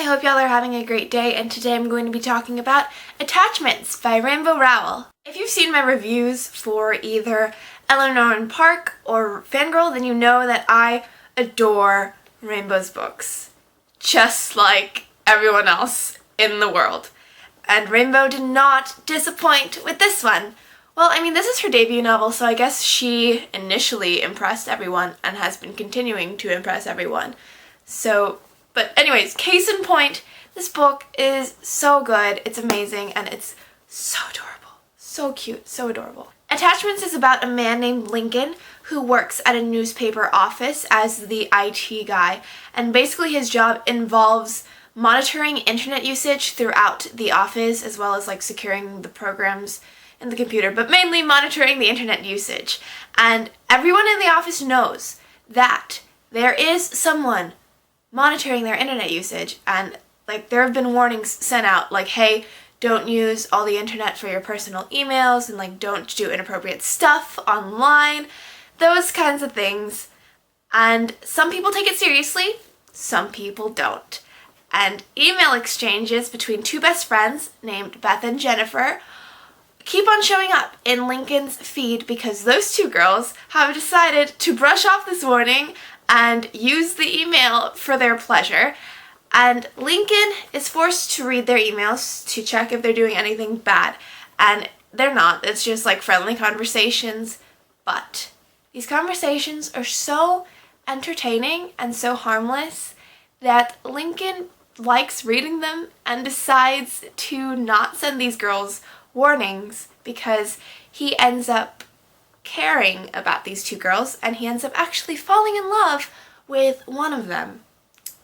I hope y'all are having a great day, and today I'm going to be talking about Attachments by Rowell. If you've seen my reviews for either Eleanor and Park or Fangirl, then you know that I adore Rainbow's books, just like everyone else in the world. And Rainbow did not disappoint with this one. Well, I mean, this is her debut novel, so I guess she initially impressed everyone and has been continuing to impress everyone. But anyways, case in point, this book is so good, it's amazing, and it's so adorable. So cute, so adorable. Attachments is about a man named Lincoln who works at a newspaper office as the IT guy, and basically his job involves monitoring internet usage throughout the office, as well as like securing the programs in the computer, but mainly monitoring the internet usage. And everyone in the office knows that there is someone monitoring their internet usage, and like there have been warnings sent out like, hey, don't use all the internet for your personal emails, and like don't do inappropriate stuff online, those kinds of things. And some people take it seriously, some people don't. And email exchanges between two best friends named Beth and Jennifer keep on showing up in Lincoln's feed because those two girls have decided to brush off this warning and use the email for their pleasure. And Lincoln is forced to read their emails to check if they're doing anything bad. And they're not. It's just like friendly conversations. But these conversations are so entertaining and so harmless that Lincoln likes reading them and decides to not send these girls warnings because he ends up caring about these two girls, and he ends up actually falling in love with one of them.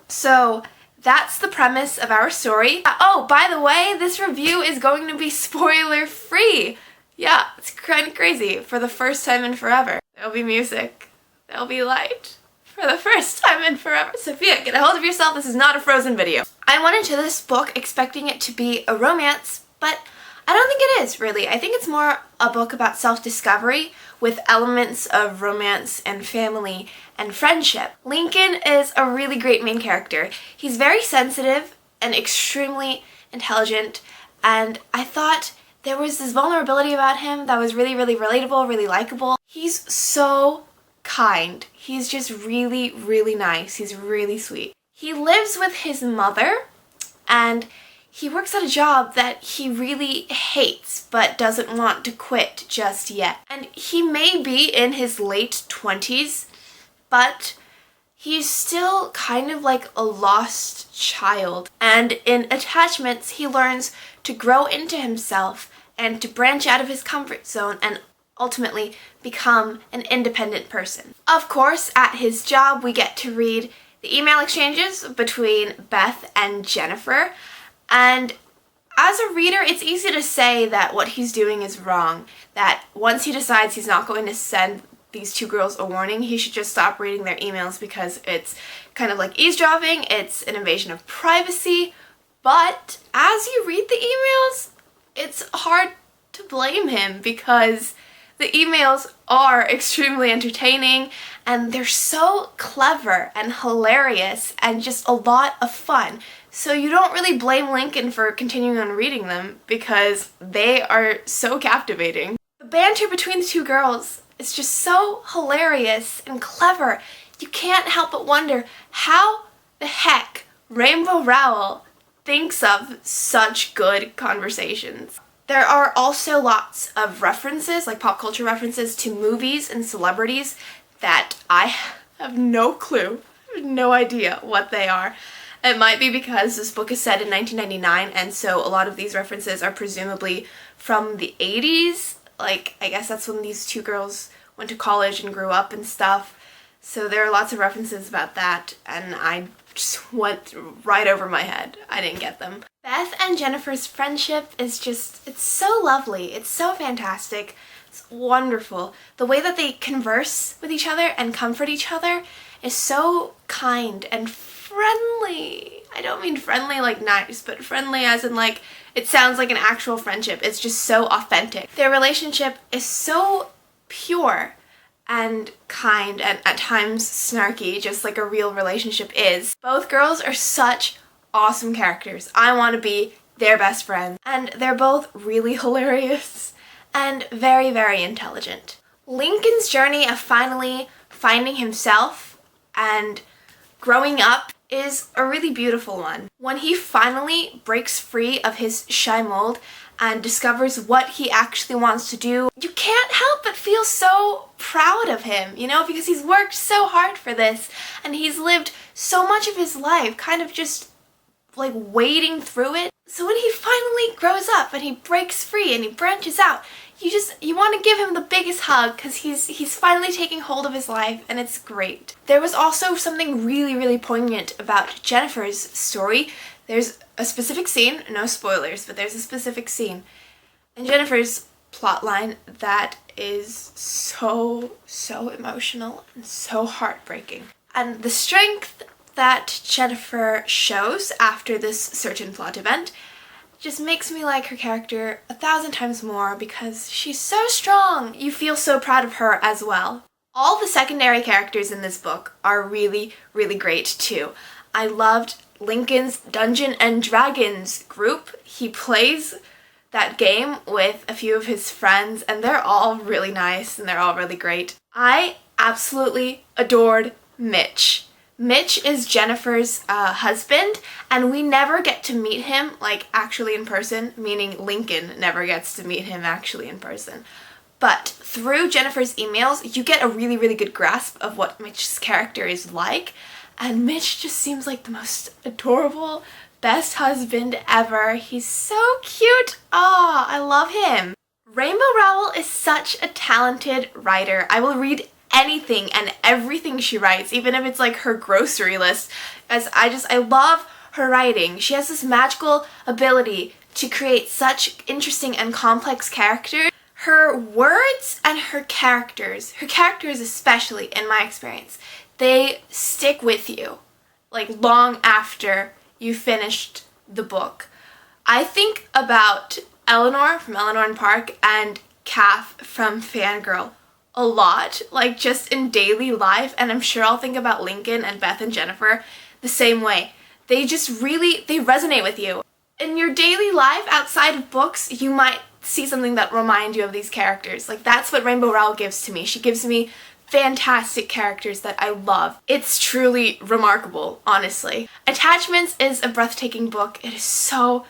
So that's the premise of our story. Oh, by the way, this review is going to be spoiler free. Yeah, it's kind of crazy. For the first time in forever, there'll be music, there'll be light. For the first time in forever. Sophia, get a hold of yourself. This is not a Frozen video. I went into this book expecting it to be a romance, but I don't think it is, really. I think it's more a book about self-discovery with elements of romance and family and friendship. Lincoln is a really great main character. He's very sensitive and extremely intelligent, and I thought there was this vulnerability about him that was really, really relatable, really likable. He's so kind. He's just really, really nice. He's really sweet. He lives with his mother, and he works at a job that he really hates but doesn't want to quit just yet. And he may be in his late 20s, but he's still kind of like a lost child. And in Attachments, he learns to grow into himself and to branch out of his comfort zone and ultimately become an independent person. Of course, at his job, we get to read the email exchanges between Beth and Jennifer. And as a reader, it's easy to say that what he's doing is wrong, that once he decides he's not going to send these two girls a warning, he should just stop reading their emails because it's kind of like eavesdropping, it's an invasion of privacy. But as you read the emails, it's hard to blame him because the emails are extremely entertaining and they're so clever and hilarious and just a lot of fun. So you don't really blame Lincoln for continuing on reading them because they are so captivating. The banter between the two girls is just so hilarious and clever. You can't help but wonder how the heck Rainbow Rowell thinks of such good conversations. There are also lots of references, like pop culture references, to movies and celebrities that I have no clue, no idea what they are. It might be because this book is set in 1999, and so a lot of these references are presumably from the 80s. Like, I guess that's when these two girls went to college and grew up and stuff. So there are lots of references about that, and I just went right over my head. I didn't get them. Beth and Jennifer's friendship is just, it's so lovely. It's so fantastic. It's wonderful. The way that they converse with each other and comfort each other is so kind and friendly. I don't mean friendly like nice, but friendly as in like, it sounds like an actual friendship. It's just so authentic. Their relationship is so pure and kind and at times snarky, just like a real relationship is. Both girls are such awesome characters. I want to be their best friend. And they're both really hilarious and very, very intelligent. Lincoln's journey of finally finding himself and growing up is a really beautiful one. When he finally breaks free of his shy mold and discovers what he actually wants to do, you can't help but feel so proud of him, you know, because he's worked so hard for this and he's lived so much of his life kind of just like wading through it. So when he finally grows up and he breaks free and he branches out, you want to give him the biggest hug because he's finally taking hold of his life, and it's great. There was also something really, really poignant about Jennifer's story. There's a specific scene, no spoilers, but there's a specific scene in Jennifer's plotline that is so emotional and so heartbreaking. And the strength that Jennifer shows after this certain plot event just makes me like her character 1,000 times more because she's so strong. You feel so proud of her as well. All the secondary characters in this book are really, really great too. I loved Lincoln's Dungeons and Dragons group. He plays that game with a few of his friends and they're all really nice and they're all really great. I absolutely adored Mitch. Mitch is Jennifer's husband, and we never get to meet him, like, actually in person, meaning Lincoln never gets to meet him actually in person. But through Jennifer's emails, you get a really, really good grasp of what Mitch's character is like, and Mitch just seems like the most adorable, best husband ever. He's so cute. Oh, I love him. Rainbow Rowell is such a talented writer. I will read anything and everything she writes, even if it's like her grocery list, as I love her writing. She has this magical ability to create such interesting and complex characters. Her words and her characters especially, in my experience, they stick with you, like long after you finished the book. I think about Eleanor from Eleanor and Park and Kath from Fangirl a lot, like just in daily life, and I'm sure I'll think about Lincoln and Beth and Jennifer the same way. They resonate with you. In your daily life, outside of books, you might see something that reminds you of these characters. Like, that's what Rainbow Rowell gives to me. She gives me fantastic characters that I love. It's truly remarkable, honestly. Attachments is a breathtaking book. It is so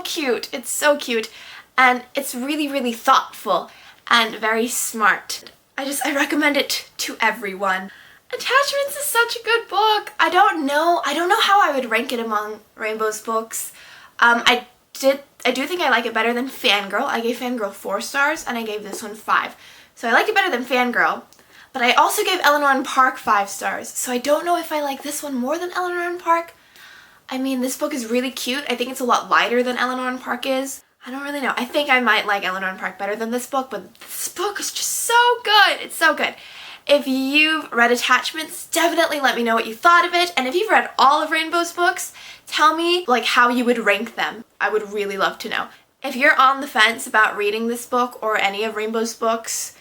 cute. It's so cute, and it's really, really thoughtful and very smart. I recommend it to everyone. Attachments is such a good book. I don't know how I would rank it among Rainbow's books. I do think I like it better than Fangirl. I gave Fangirl 4 stars and I gave this one 5. So I like it better than Fangirl, but I also gave Eleanor and Park 5 stars. So I don't know if I like this one more than Eleanor and Park. I mean, this book is really cute. I think it's a lot lighter than Eleanor and Park is. I don't really know. I think I might like Eleanor and Park better than this book, but this book is just so good. It's so good. If you've read Attachments, definitely let me know what you thought of it. And if you've read all of Rainbow's books, tell me like how you would rank them. I would really love to know. If you're on the fence about reading this book or any of Rainbow's books,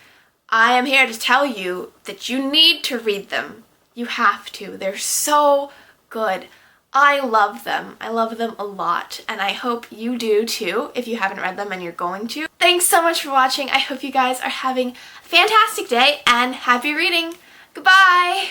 I am here to tell you that you need to read them. You have to. They're so good. I love them. I love them a lot, and I hope you do too if you haven't read them and you're going to. Thanks so much for watching. I hope you guys are having a fantastic day and happy reading. Goodbye!